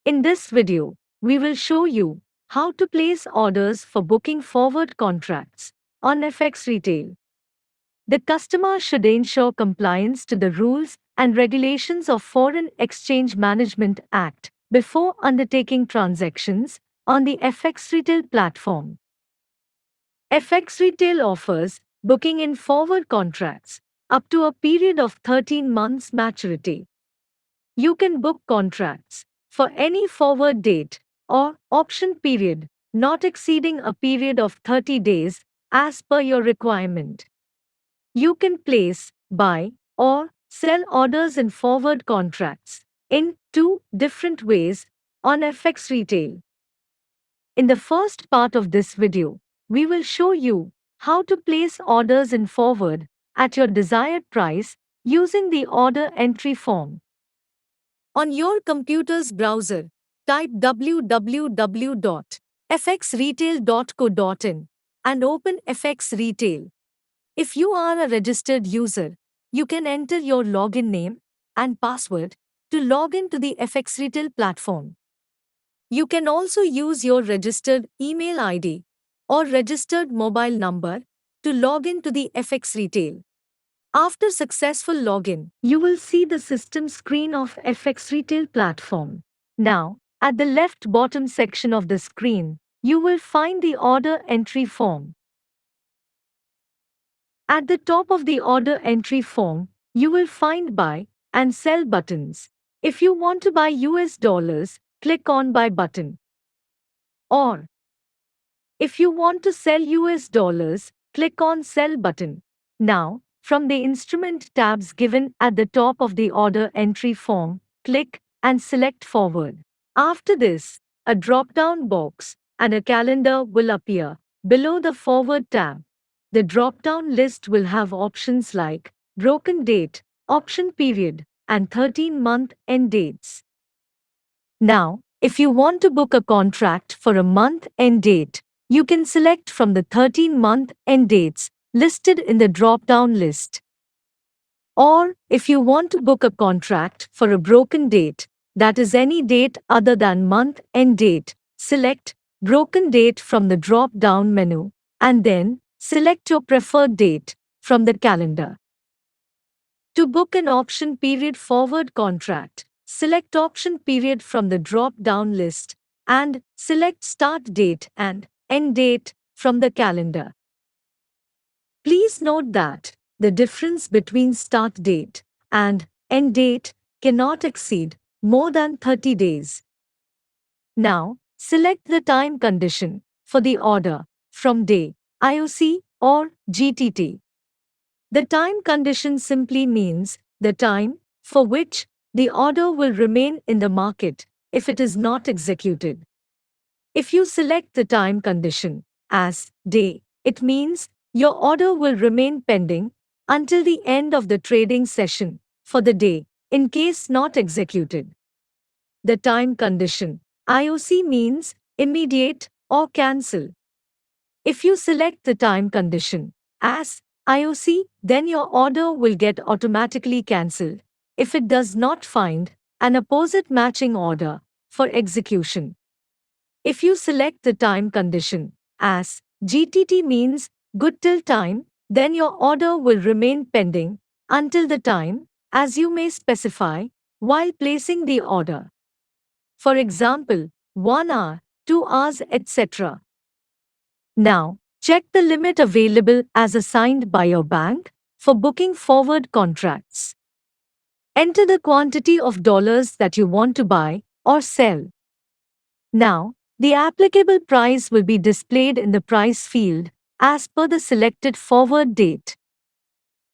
In this video, we will show you how to place orders for booking forward contracts on FX Retail. The customer should ensure compliance to the rules and regulations of Foreign Exchange Management Act before undertaking transactions on the FX Retail platform. FX Retail offers booking in forward contracts up to a period of 13 months maturity. You can book contracts for any forward date or option period not exceeding a period of 30 days as per your requirement. You can place, buy, or sell orders in forward contracts in two different ways on FX Retail. In the first part of this video, we will show you how to place orders in forward at your desired price using the order entry form. On your computer's browser, type www.fxretail.co.in and open FX Retail. If you are a registered user, you can enter your login name and password to log in to the FX Retail platform. You can also use your registered email ID or registered mobile number to log in to the FX Retail. After successful login, you will see the system screen of FX Retail platform. Now, at the left bottom section of the screen, you will find the order entry form. At the top of the order entry form, you will find buy and sell buttons. If you want to buy US dollars, click on buy button. Or, if you want to sell US dollars, click on sell button. Now, from the instrument tabs given at the top of the order entry form, click and select forward. After this, a drop-down box and a calendar will appear below the forward tab. The drop-down list will have options like broken date, option period, and 13-month end dates. Now, if you want to book a contract for a month end date, you can select from the 13-month end dates listed in the drop-down list. Or, if you want to book a contract for a broken date, that is any date other than month end date, select broken date from the drop-down menu and then select your preferred date from the calendar. To book an option period forward contract, select option period from the drop-down list and select start date and end date from the calendar. Please note that the difference between start date and end date cannot exceed more than 30 days. Now, select the time condition for the order from day, IOC, or GTT. The time condition simply means the time for which the order will remain in the market if it is not executed. If you select the time condition as day, it means your order will remain pending until the end of the trading session for the day, in case not executed. The time condition IOC means immediate or cancel. If you select the time condition as IOC, then your order will get automatically cancelled if it does not find an opposite matching order for execution. If you select the time condition as GTT means good till time, then your order will remain pending until the time as you may specify while placing the order. For example, 1 hour, 2 hours, etc. Now, check the limit available as assigned by your bank for booking forward contracts. Enter the quantity of dollars that you want to buy or sell. Now, the applicable price will be displayed in the price field as per the selected forward date.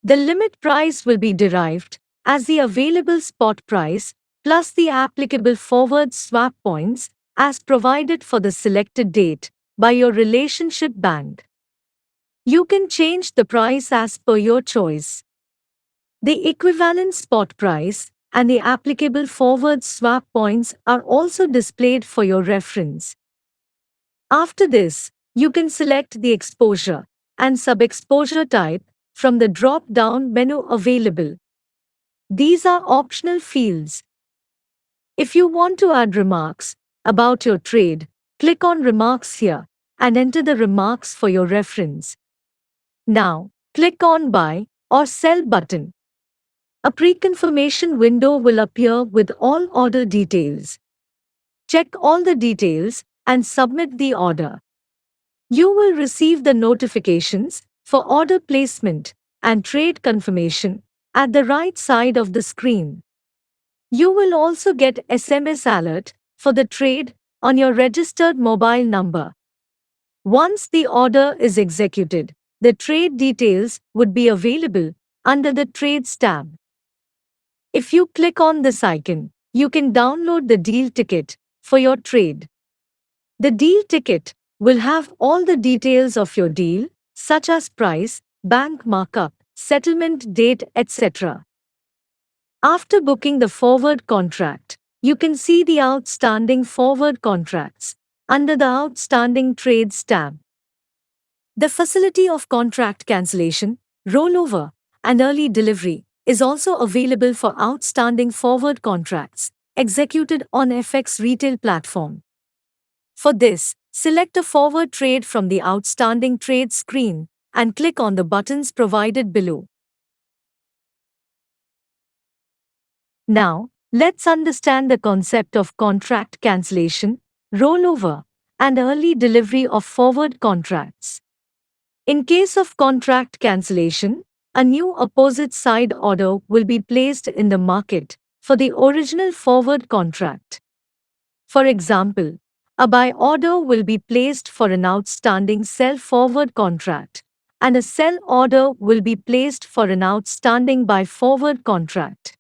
The limit price will be derived as the available spot price plus the applicable forward swap points as provided for the selected date by your relationship bank. You can change the price as per your choice. The equivalent spot price and the applicable forward swap points are also displayed for your reference. After this, you can select the exposure and sub-exposure type from the drop-down menu available. These are optional fields. If you want to add remarks about your trade, click on Remarks here and enter the remarks for your reference. Now, click on Buy or Sell button. A pre-confirmation window will appear with all order details. Check all the details and submit the order. You will receive the notifications for order placement and trade confirmation at the right side of the screen. You will also get SMS alert for the trade on your registered mobile number. Once the order is executed, the trade details would be available under the Trades tab. If you click on this icon, you can download the deal ticket for your trade. The deal ticket will have all the details of your deal, such as price, bank markup, settlement date, etc. After booking the forward contract, you can see the outstanding forward contracts under the Outstanding Trades tab. The facility of contract cancellation, rollover, and early delivery is also available for outstanding forward contracts executed on FX retail platform. For this, select a forward trade from the Outstanding Trades screen and click on the buttons provided below. Now, let's understand the concept of contract cancellation, rollover, and early delivery of forward contracts. In case of contract cancellation, a new opposite side order will be placed in the market for the original forward contract. For example, a buy order will be placed for an outstanding sell forward contract, and a sell order will be placed for an outstanding buy forward contract.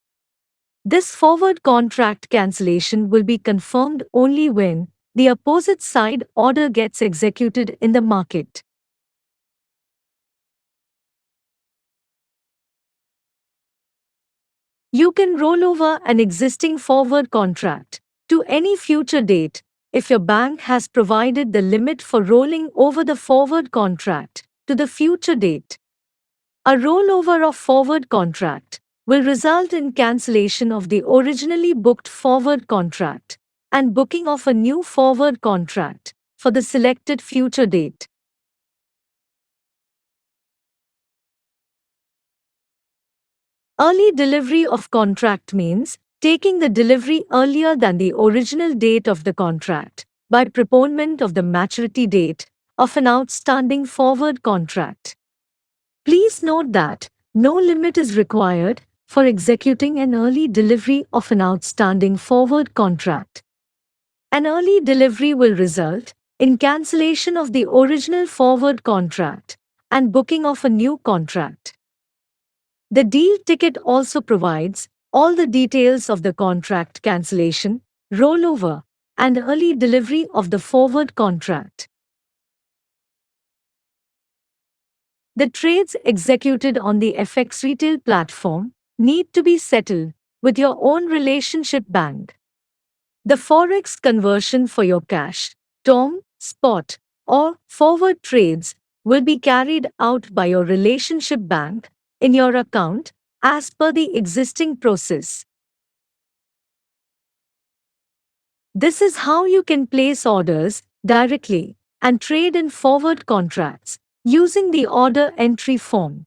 This forward contract cancellation will be confirmed only when the opposite side order gets executed in the market. You can roll over an existing forward contract to any future date if your bank has provided the limit for rolling over the forward contract to the future date. A rollover of forward contract will result in cancellation of the originally booked forward contract and booking of a new forward contract for the selected future date. Early delivery of contract means taking the delivery earlier than the original date of the contract by preponement of the maturity date of an outstanding forward contract. Please note that no limit is required for executing an early delivery of an outstanding forward contract. An early delivery will result in cancellation of the original forward contract and booking of a new contract. The deal ticket also provides all the details of the contract cancellation, rollover, and early delivery of the forward contract. The trades executed on the FX retail platform need to be settled with your own relationship bank. The forex conversion for your cash, term, spot, or forward trades will be carried out by your relationship bank in your account as per the existing process. This is how you can place orders directly and trade in forward contracts using the order entry form.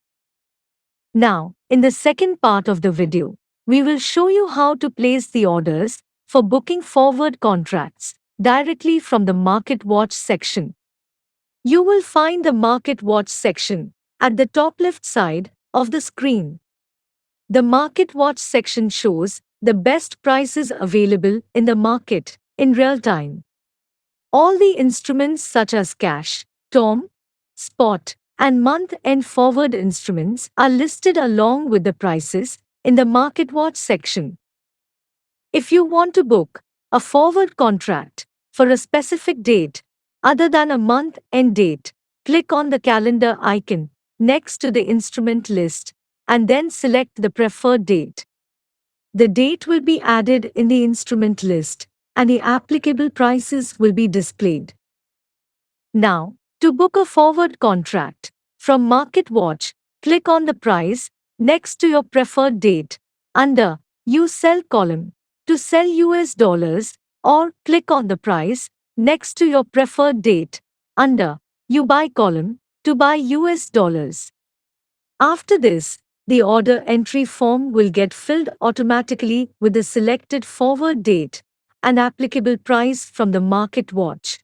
Now, in the second part of the video, we will show you how to place the orders for booking forward contracts directly from the Market Watch section. You will find the Market Watch section at the top left side of the screen. The Market Watch section shows the best prices available in the market in real time. All the instruments such as cash, term, spot, and month-end forward instruments are listed along with the prices in the Market Watch section. If you want to book a forward contract for a specific date other than a month-end date, click on the calendar icon next to the instrument list and then select the preferred date. The date will be added in the instrument list and the applicable prices will be displayed. Now, to book a forward contract from Market Watch, click on the price next to your preferred date under You Sell column. to sell US dollars, or click on the price next to your preferred date under You Buy column to buy US dollars. After this, the order entry form will get filled automatically with the selected forward date and applicable price from the market watch.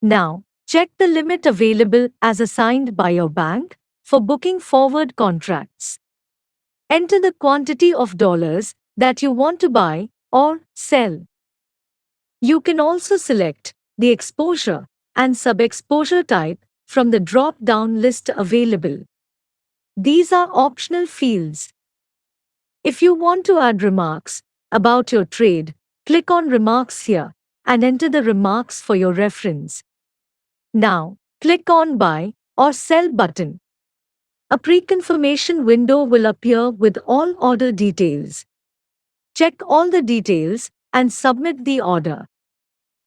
Now, check the limit available as assigned by your bank for booking forward contracts. Enter the quantity of dollars that you want to buy or sell. You can also select the exposure and sub-exposure type from the drop-down list available. These are optional fields. If you want to add remarks about your trade, click on Remarks here and enter the remarks for your reference. Now, click on Buy or Sell button. A pre-confirmation window will appear with all order details. Check all the details and submit the order.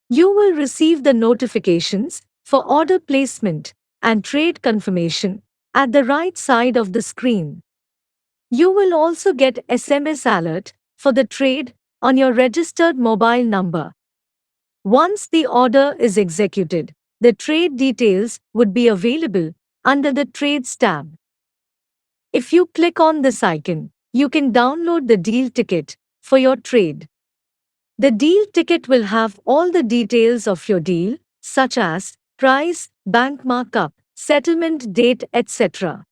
You will receive the notifications for order placement and trade confirmation at the right side of the screen. You will also get SMS alert for the trade on your registered mobile number. Once the order is executed, the trade details would be available under the Trades tab. If you click on this icon, you can download the deal ticket for your trade. The deal ticket will have all the details of your deal, such as price, bank markup, settlement date, etc.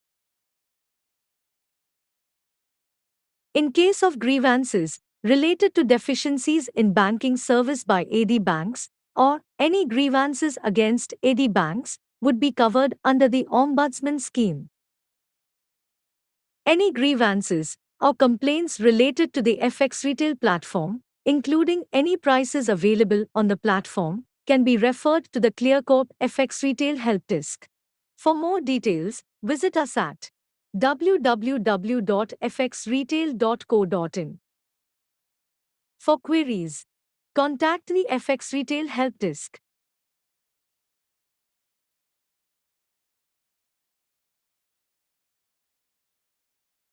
In case of grievances related to deficiencies in banking service by AD banks, or any grievances against AD banks, would be covered under the Ombudsman scheme. Any grievances or complaints related to the FX Retail platform, including any prices available on the platform, can be referred to the ClearCorp FX Retail Help Desk. For more details, visit us at www.fxretail.co.in. For queries, contact the FX Retail Help Desk.